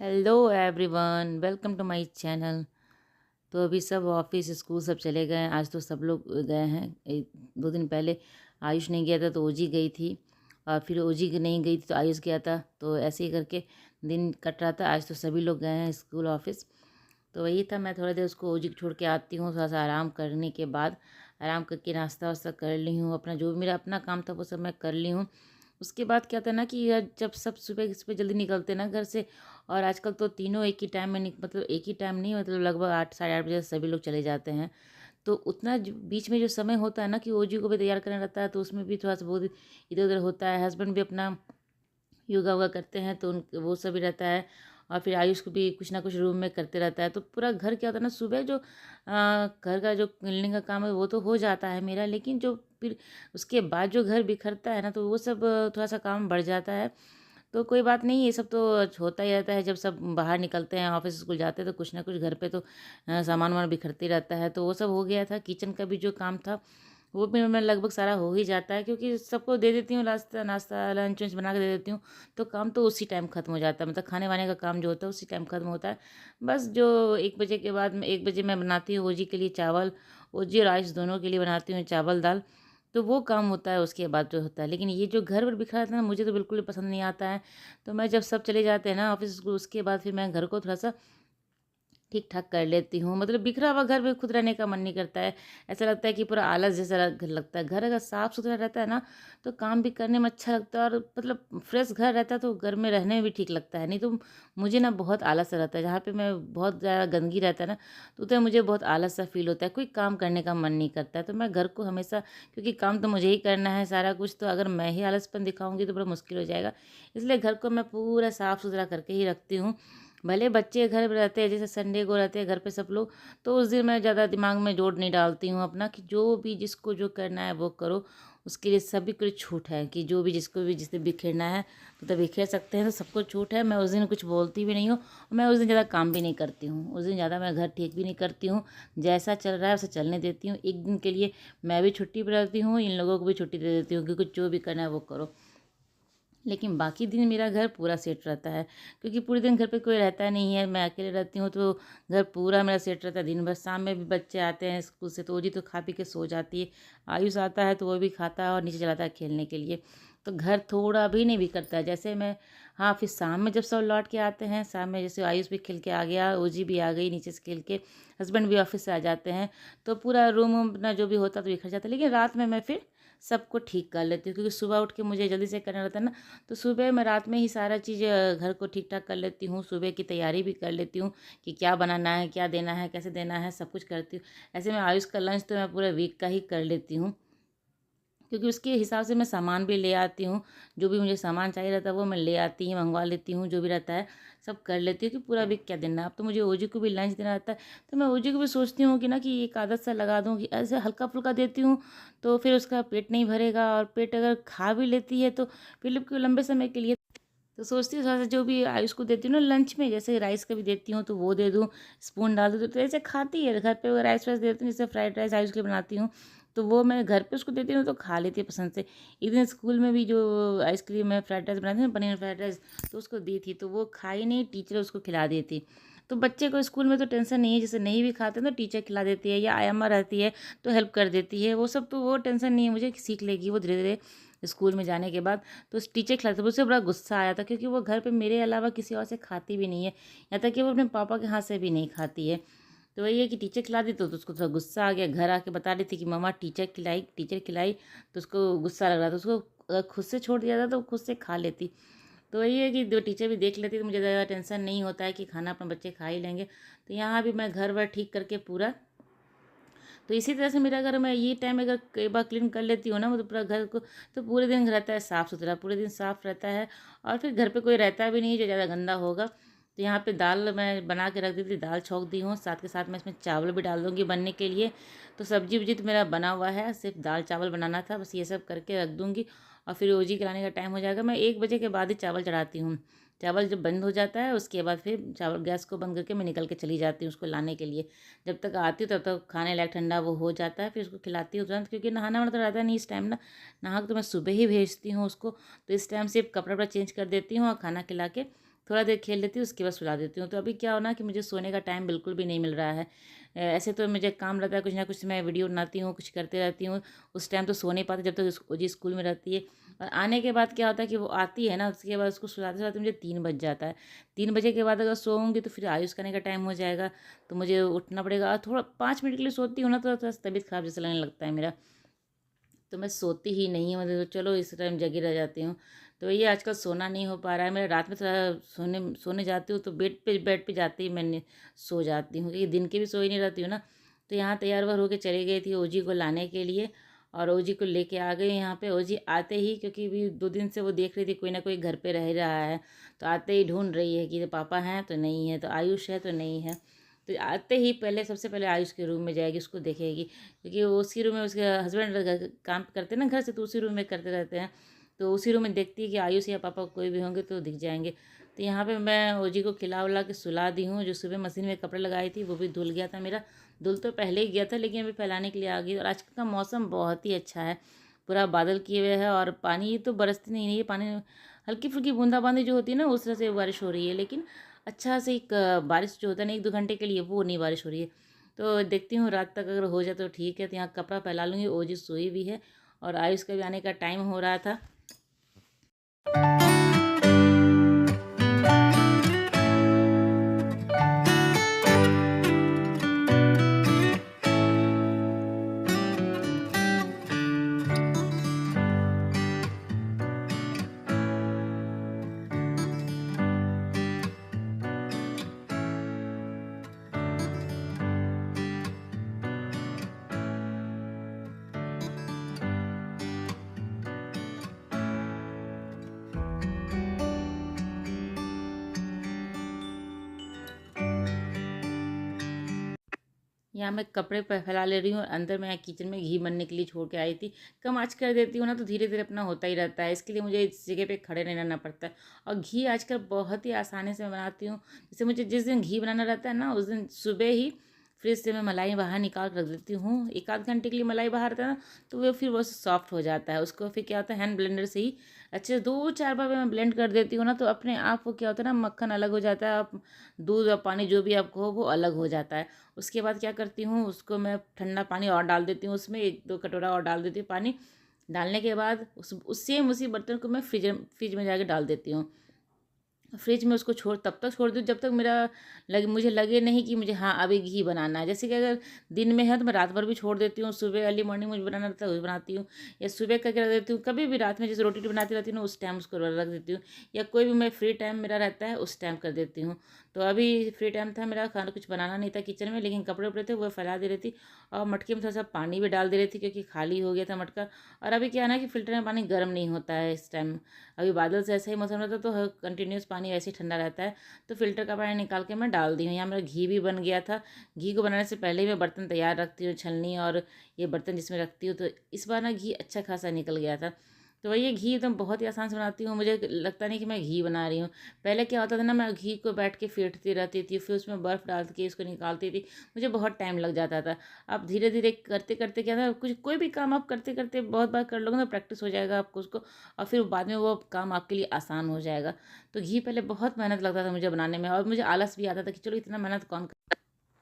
Hello everyone, welcome to my channel. तो अभी सब ऑफिस स्कूल सब चले गए हैं। आज तो सब लोग गए हैं। एक दो दिन पहले आयुष नहीं गया था तो ओजी गई थी, और फिर ओजी नहीं गई थी तो आयुष गया था। तो ऐसे ही करके दिन कट रहा था। आज तो सभी लोग गए हैं स्कूल ऑफिस। तो वही था, मैं थोड़ा देर उसको ओजी को छोड़ के आती हूँ। थोड़ा सा आराम करने के बाद आराम करके नाश्ता वास्ता कर ली हूँ। अपना जो भी मेरा अपना काम था वो सब मैं कर ली हूँ। उसके बाद क्या था ना कि जब सब सुबह सुबह जल्दी निकलते ना घर से, और आजकल तो तीनों एक ही टाइम में मतलब एक ही टाइम नहीं, मतलब लगभग 8 साढ़े 8 बजे सभी लोग चले जाते हैं। तो उतना बीच में जो समय होता है ना कि ओजी को भी तैयार करना रहता है, तो उसमें भी थोड़ा सा बहुत इधर उधर होता है। हस्बैंड भी अपना योगा वोगा करते हैं तो उन वो सभी रहता है। और फिर आयुष को भी कुछ ना कुछ रूम में करते रहता है। तो पूरा घर क्या होता है ना, सुबह जो घर का जो क्लीनिंग का काम है वो तो हो जाता है मेरा, लेकिन जो फिर उसके बाद जो घर बिखरता है ना तो वो सब थोड़ा सा काम बढ़ जाता है। तो कोई बात नहीं, ये सब तो होता ही रहता है। जब सब बाहर निकलते हैं ऑफिस स्कूल जाते हैं तो कुछ ना कुछ घर पे तो सामान वामान बिखरते ही रहता है। तो वो सब हो गया था। किचन का भी जो काम था वो भी मैं लगभग सारा हो ही जाता है, क्योंकि सबको दे देती हूँ नाश्ता नाश्ता लंच वंच बना के दे देती हूँ। तो काम तो उसी टाइम ख़त्म हो जाता है, मतलब खाने वाने का काम जो होता है उसी टाइम ख़त्म होता है। बस जो 1 बजे के बाद में 1 बजे मैं बनाती हूँ ओजी के लिए चावल, ओजी और आइस दोनों के लिए बनाती हूँ चावल दाल। तो वो काम होता है उसके बाद जो होता है। लेकिन ये जो घर पर बिखरा था ना, मुझे तो बिल्कुल भी पसंद नहीं आता है। तो मैं जब सब चले जाते हैं ना ऑफिस उसके बाद फिर मैं घर को थोड़ा सा ठीक ठाक कर लेती हूँ। मतलब बिखरा हुआ घर में खुद रहने का मन नहीं करता है। ऐसा लगता है कि पूरा आलस जैसा लगता है। घर अगर साफ़ सुथरा रहता है ना तो काम भी करने में अच्छा लगता है, और मतलब फ्रेश घर रहता है तो घर में रहने में भी ठीक लगता है। नहीं तो मुझे ना बहुत आलस सा रहता है। जहाँ पे मैं बहुत ज़्यादा गंदगी रहता है ना तो उधर मुझे बहुत आलस सा फील होता है, कोई काम करने का मन नहीं करता है। तो मैं घर को हमेशा, क्योंकि काम तो मुझे ही करना है सारा कुछ, तो अगर मैं ही आलसपन दिखाऊंगी तो बड़ा मुश्किल हो जाएगा। इसलिए घर को मैं पूरा साफ़ सुथरा करके ही रखती हूँ। भले बच्चे घर पे रहते हैं, जैसे संडे को रहते हैं घर पे सब लोग, तो उस दिन मैं ज़्यादा दिमाग में जोड़ नहीं डालती हूँ अपना, कि जो भी जिसको जो करना है वो करो। उसके लिए सभी को छूट है कि जो भी जिसको भी जिसे बिखेरना है तो बिखेर सकते हैं। तो सबको छूट है। मैं उस दिन कुछ बोलती भी नहीं हूँ, और मैं उस दिन ज़्यादा काम भी नहीं करती हूँ। उस दिन ज़्यादा मैं घर ठीक भी नहीं करती हूँ। जैसा चल रहा है उसे चलने देती हूँ। एक दिन के लिए मैं भी छुट्टी पर रहती हूँ, इन लोगों को भी छुट्टी दे देती हूँ कि कुछ जो भी करना है वो करो। लेकिन बाकी दिन मेरा घर पूरा सेट रहता है, क्योंकि पूरे दिन घर पे कोई रहता नहीं है, मैं अकेले रहती हूँ। तो घर पूरा मेरा सेट रहता है दिन भर। शाम में भी बच्चे आते हैं स्कूल से तो वो जी तो खा पी के सो जाती है। आयुष आता है तो वो भी खाता है और नीचे चलाता है खेलने के लिए। तो घर थोड़ा भी नहीं बिगड़ता है। जैसे मैं, हाँ, फिर शाम में जब सब लौट के आते हैं, शाम में जैसे आयुष भी खेल के आ गया, ओजी भी आ गई नीचे से खेल के, हस्बैंड भी ऑफिस से आ जाते हैं, तो पूरा रूम अपना जो भी होता तो बिखर जाता है। लेकिन रात में मैं फिर सबको ठीक कर लेती हूँ, क्योंकि सुबह उठ के मुझे जल्दी से करना रहता है ना। तो सुबह मैं रात में ही सारा चीज़ घर को ठीक ठाक कर लेती हूँ। सुबह की तैयारी भी कर लेती हूँ कि क्या बनाना है, क्या देना है, कैसे देना है, सब कुछ करती हूँ। ऐसे में आयुष का लंच तो मैं पूरे वीक का ही कर लेती हूँ, क्योंकि उसके हिसाब से मैं सामान भी ले आती हूँ। जो भी मुझे सामान चाहिए रहता है वो मैं ले आती हूँ, मंगवा लेती हूँ। जो भी रहता है सब कर लेती हूँ कि पूरा वीक क्या देना है। अब तो मुझे ओजी को भी लंच देना रहता है, तो मैं ओजी को भी सोचती हूँ कि ना कि एक आदत सा लगा दूँ कि ऐसे हल्का फुल्का देती हूँ तो फिर उसका पेट नहीं भरेगा, और पेट अगर खा भी लेती है तो फिर लंबे समय के लिए। तो सोचती हूँ थोड़ा सा जो भी आयुष को देती हूँ ना लंच में, जैसे राइस का भी देती हूँ तो वो दे दूँ, स्पून डाल दूँ तो ऐसे खाती है। घर पे राइस वाइस देती हूँ, जैसे फ्राइड राइस आयुष के लिए बनाती हूँ तो वो मैं घर पे उसको देती हूँ तो खा लेती है पसंद से। एक दिन स्कूल में भी जो आइसक्रीम में फ्राइड राइस बनाती हूँ, पनीर फ्राइड राइस, तो उसको दी थी तो वो खाई नहीं, टीचर उसको खिला दी थी। तो बच्चे को स्कूल में तो टेंशन नहीं है, जैसे नहीं भी खाते तो टीचर खिला देती है, या आयामा रहती है तो हेल्प कर देती है। वो सब तो वो टेंशन नहीं है मुझे, कि सीख लेगी वो धीरे धीरे स्कूल में जाने के बाद। तो उस टीचर खिलाते थे, उसे बड़ा गुस्सा आया था, क्योंकि वो घर पे मेरे अलावा किसी और से खाती भी नहीं है, यहाँ तक कि वो अपने पापा के हाथ से भी नहीं खाती है। तो वही है कि टीचर खिला दी तो उसको थोड़ा गुस्सा आ गया। घर आके बता रही थी कि मम्मा टीचर खिलाई, टीचर खिलाई, तो उसको गुस्सा लग रहा था। उसको अगर खुद से छोड़ दिया था तो वो खुद से खा लेती। तो वही है कि दो टीचर भी देख लेती तो मुझे ज़्यादा टेंशन नहीं होता है कि खाना अपने बच्चे खा ही लेंगे। तो यहाँ भी मैं घर वर ठीक करके पूरा, तो इसी तरह से मेरा अगर मैं ये टाइम अगर कई बार क्लीन कर लेती हूँ ना, मतलब पूरा घर को, तो पूरे दिन रहता है साफ़ सुथरा, पूरे दिन साफ़ रहता है। और फिर घर पे कोई रहता भी नहीं है जो ज़्यादा गंदा होगा। तो यहाँ पे दाल मैं बना के रख दी थी, दाल छौंक दी हूँ, साथ के साथ मैं इसमें चावल भी डाल दूँगी बनने के लिए। तो सब्जी वब्जी तो मेरा बना हुआ है, सिर्फ दाल चावल बनाना था, बस ये सब करके रख दूँगी। और फिर ओजी के लाने का टाइम हो जाएगा, मैं 1 बजे के बाद ही चावल चढ़ाती हूँ। चावल जब बंद हो जाता है उसके बाद फिर चावल गैस को बंद करके मैं निकल के चली जाती हूँ उसको लाने के लिए। जब तक आती हूँ तब तक खाने लायक ठंडा वो हो जाता है, फिर उसको खिलाती हूँ तुरंत, क्योंकि नहाना वाना तो रहता नहीं इस टाइम ना। नहा के तो मैं सुबह ही भेजती हूँ उसको, तो इस टाइम सिर्फ कपड़ा वपड़ा चेंज कर देती हूँ और खाना खिला के थोड़ा देर खेल लेती हूँ, उसके बाद सुला देती हूँ। तो अभी क्या हो ना कि मुझे सोने का टाइम बिल्कुल भी नहीं मिल रहा है। ऐसे तो मुझे काम रहता है, कुछ ना कुछ मैं वीडियो बनाती हूँ, कुछ करते रहती हूँ। उस टाइम तो सो नहीं पाती जब तक जी स्कूल में रहती है। और आने के बाद क्या होता है कि वो आती है ना, उसके बाद उसको सुलाते-सुलाते मुझे 3 बज जाता है। 3 बजे के बाद अगर सोऊँगी तो फिर आयुष करने का टाइम हो जाएगा, तो मुझे उठना पड़ेगा। और थोड़ा 5 मिनट के लिए सोती हूँ ना तो थोड़ा तबीयत खराब जैसा लगने लगता है मेरा। तो मैं सोती ही नहीं हूँ, मतलब चलो इस टाइम जगी रह जाती हूँ। तो ये आजकल सोना नहीं हो पा रहा है मेरा। रात में थोड़ा सोने सोने जाती हूँ तो बेड पे जाते ही मैं सो जाती हूँ, क्योंकि दिन के भी सो ही नहीं रहती हूँ ना। तो यहाँ तैयार वार होके चली गई थी ओजी को लाने के लिए, और ओजी को लेके आ गई यहाँ पे। ओजी आते ही, क्योंकि भी 2 दिन से वो देख रही थी कोई ना कोई घर पे रह रहा है, तो आते ही ढूंढ रही है कि तो पापा हैं तो नहीं है, तो आयुष है तो नहीं है। तो आते ही पहले सबसे पहले आयुष के रूम में जाएगी, उसको देखेगी, क्योंकि वो उसी रूम में उसके हस्बैंड काम करते हैं ना घर से, तो उसी रूम में करते रहते हैं। तो उसी रूम में देखती है कि आयुष या पापा कोई भी होंगे तो दिख जाएंगे। तो यहाँ पे मैं ओजी को खिला उला के सुला दी हूँ। जो सुबह मशीन में कपड़े लगाई थी वो भी धुल गया था मेरा। धुल तो पहले ही गया था, लेकिन अभी फैलाने के लिए आ गई। और आज का मौसम बहुत ही अच्छा है, पूरा बादल किए हुए है, और पानी तो बरसती नहीं है पानी, हल्की फुल्की बूंदाबांदी जो होती है ना उस तरह से बारिश हो रही है। लेकिन अच्छा से एक बारिश जो होता है ना 1-2 घंटे के लिए, वो नहीं बारिश हो रही है। तो देखती हूँ रात तक अगर हो जाए तो ठीक है। तो यहाँ कपड़ा फैला लूँगी, ओजी सोई भी है और आयुष का भी आने का टाइम हो रहा था। यहाँ मैं कपड़े फैला ले रही हूँ, और अंदर मैं किचन में घी बनने के लिए छोड़ के आई थी। कम आँच कर देती हूँ ना तो धीरे धीरे अपना होता ही रहता है, इसके लिए मुझे इस जगह पे खड़े नहीं रहना पड़ता है। और घी आजकल बहुत ही आसानी से मैं बनाती हूँ। जैसे मुझे जिस दिन घी बनाना रहता है ना, उस दिन सुबह ही फ्रिज से मैं मलाई बाहर निकाल कर रख देती हूँ। 1 आध घंटे के लिए मलाई बाहर रहता है ना, तो वो फिर वो सॉफ्ट हो जाता है। उसको फिर क्या होता है, हैंड ब्लेंडर से ही अच्छे से 2-4 बार मैं ब्लेंड कर देती हूँ ना, तो अपने आप वो क्या होता है ना, मक्खन अलग हो जाता है। आप दूध और पानी जो भी आपको हो वो अलग हो जाता है। उसके बाद क्या करती हूँ, उसको मैं ठंडा पानी और डाल देती हूँ, उसमें 1-2 कटोरा और डाल देती हूँ पानी। डालने के बाद उस सेम उसी बर्तन को मैं फ्रिज में जाके डाल देती हूँ। फ्रिज में उसको तब तक छोड़ दूँ जब तक मुझे लगे नहीं कि मुझे हाँ अभी घी बनाना है। जैसे कि अगर दिन में है तो मैं रात भर भी छोड़ देती हूँ, सुबह अर्ली मॉर्निंग मुझे बनाना रहता है वो बनाती हूँ, या सुबह करके रख देती हूँ। कभी भी रात में जैसे रोटी बनाती रहती हूँ ना, उस टाइम उसको रख देती हूँ, या कोई भी मैं फ्री टाइम मेरा रहता है उस टाइम कर देती हूँ। तो अभी फ्री टाइम था मेरा, खाना कुछ बनाना नहीं था किचन में, लेकिन कपड़े उपड़े थे वो फैला दे रही थी, और मटके में थोड़ा सा पानी भी डाल दे रही थी क्योंकि खाली हो गया था मटका। और अभी क्या है ना कि फ़िल्टर में पानी गर्म नहीं होता है इस टाइम। अभी बादल से ऐसा ही मौसम रहता है तो कंटिन्यूस पानी ऐसे ही ठंडा रहता है। तो फ़िल्टर का पानी निकाल के मैं डाल दी हूँ। यहाँ मेरा घी भी बन गया था। घी को बनाने से पहले ही मैं बर्तन तैयार रखती हूँ, छलनी और ये बर्तन जिसमें रखती हूँ। तो इस बार ना घी अच्छा खासा निकल गया था। तो वही घी एकदम बहुत ही आसान से बनाती हूँ, मुझे लगता नहीं कि मैं घी बना रही हूँ। पहले क्या होता था ना, मैं घी को बैठ के फेंटती रहती थी, फिर उसमें बर्फ़ डाल के इसको निकालती थी, मुझे बहुत टाइम लग जाता था। अब धीरे धीरे करते करते क्या था, कुछ कोई भी काम आप करते करते बहुत बार कर लोगे ना, प्रैक्टिस हो जाएगा आपको उसको, और फिर बाद में वो काम आपके लिए आसान हो जाएगा। तो घी पहले बहुत मेहनत लगता था मुझे बनाने में, और मुझे आलस भी आता था कि चलो इतना मेहनत कौन।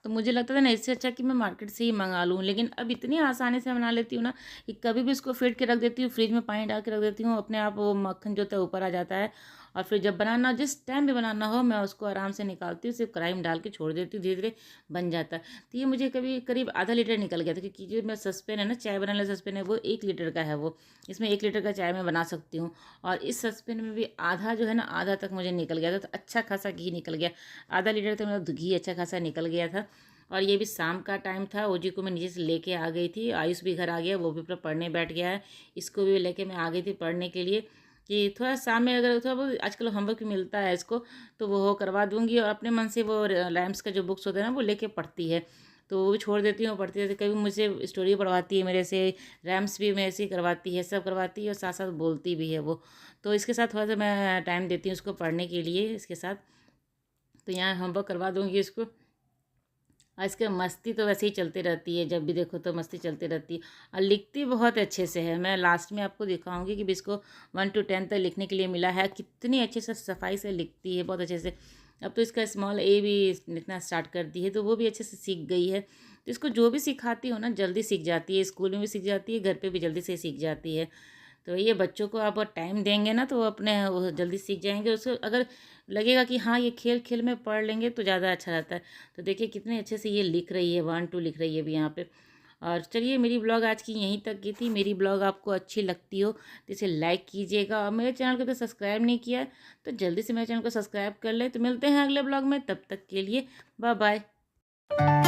तो मुझे लगता था ना इससे अच्छा कि मैं मार्केट से ही मंगा लूँ, लेकिन अब इतनी आसानी से बना लेती हूँ ना कि कभी भी इसको फेंट के रख देती हूँ, फ्रिज में पानी डाल के रख देती हूँ, अपने आप वो मक्खन जो होता है ऊपर आ जाता है। और फिर जब बनाना, जिस टाइम भी बनाना हो, मैं उसको आराम से निकालती हूँ, सिर्फ कढ़ाई में डाल के छोड़ देती हूँ, धीरे धीरे बन जाता है। तो ये मुझे कभी करीब आधा लीटर निकल गया था, क्योंकि जो मेरा सस्पेन है ना, चाय बनाने वाला सस्पेन है, वो 1 लीटर का है। वो इसमें 1 लीटर का चाय मैं बना सकती हूँ। और इस सस्पेन में भी आधा जो है ना, आधा तक मुझे निकल गया था, तो अच्छा खासा घी निकल गया। आधा लीटर तक मेरा घी अच्छा खासा निकल गया था। और ये भी शाम का टाइम था। ओजी को मैं नीचे से लेके आ गई थी, आयुष भी घर आ गया, वो भी पूरा पढ़ने बैठ गया है। इसको भी लेके मैं आ गई थी पढ़ने के लिए, कि थोड़ा शाम में अगर थोड़ा बहुत आजकल होमवर्क भी मिलता है इसको, तो वो करवा दूंगी। और अपने मन से वो रैम्स का जो बुक्स होते हैं ना, वो लेके पढ़ती है, तो वो भी छोड़ देती हूँ, पढ़ती रहती है। कभी मुझे स्टोरी पढ़वाती है मेरे से, रैम्स भी मेरे से ही करवाती है, सब करवाती है, और साथ साथ बोलती भी है वो। तो इसके साथ थोड़ा सा मैं टाइम देती हूँ उसको पढ़ने के लिए इसके साथ। तो यहाँ होमवर्क करवा दूँगी इसको। आजकल मस्ती तो वैसे ही चलती रहती है, जब भी देखो तो मस्ती चलती रहती है और लिखती बहुत अच्छे से है। मैं लास्ट में आपको दिखाऊंगी कि भी इसको 1 to 10 तक लिखने के लिए मिला है, कितनी अच्छे से सफाई से लिखती है, बहुत अच्छे से। अब तो इसका स्मॉल ए भी लिखना स्टार्ट कर दी है, तो वो भी अच्छे से सीख गई है। तो इसको जो भी सिखाती हो ना जल्दी सीख जाती है, स्कूल में भी सीख जाती है, घर पे भी जल्दी से सीख जाती है। तो ये बच्चों को आप टाइम देंगे ना तो वो अपने वो जल्दी सीख जाएंगे। उसको अगर लगेगा कि हाँ ये खेल खेल में पढ़ लेंगे तो ज़्यादा अच्छा रहता है। तो देखिए कितने अच्छे से ये लिख रही है, 1 2 लिख रही है अभी यहाँ पे। और चलिए, मेरी ब्लॉग आज की यहीं तक की थी। मेरी ब्लॉग आपको अच्छी लगती हो तो इसे लाइक कीजिएगा, और मेरे चैनल को तो सब्सक्राइब नहीं किया है तो जल्दी से मेरे चैनल को सब्सक्राइब कर ले। तो मिलते हैं अगले ब्लॉग में, तब तक के लिए बाय बाय।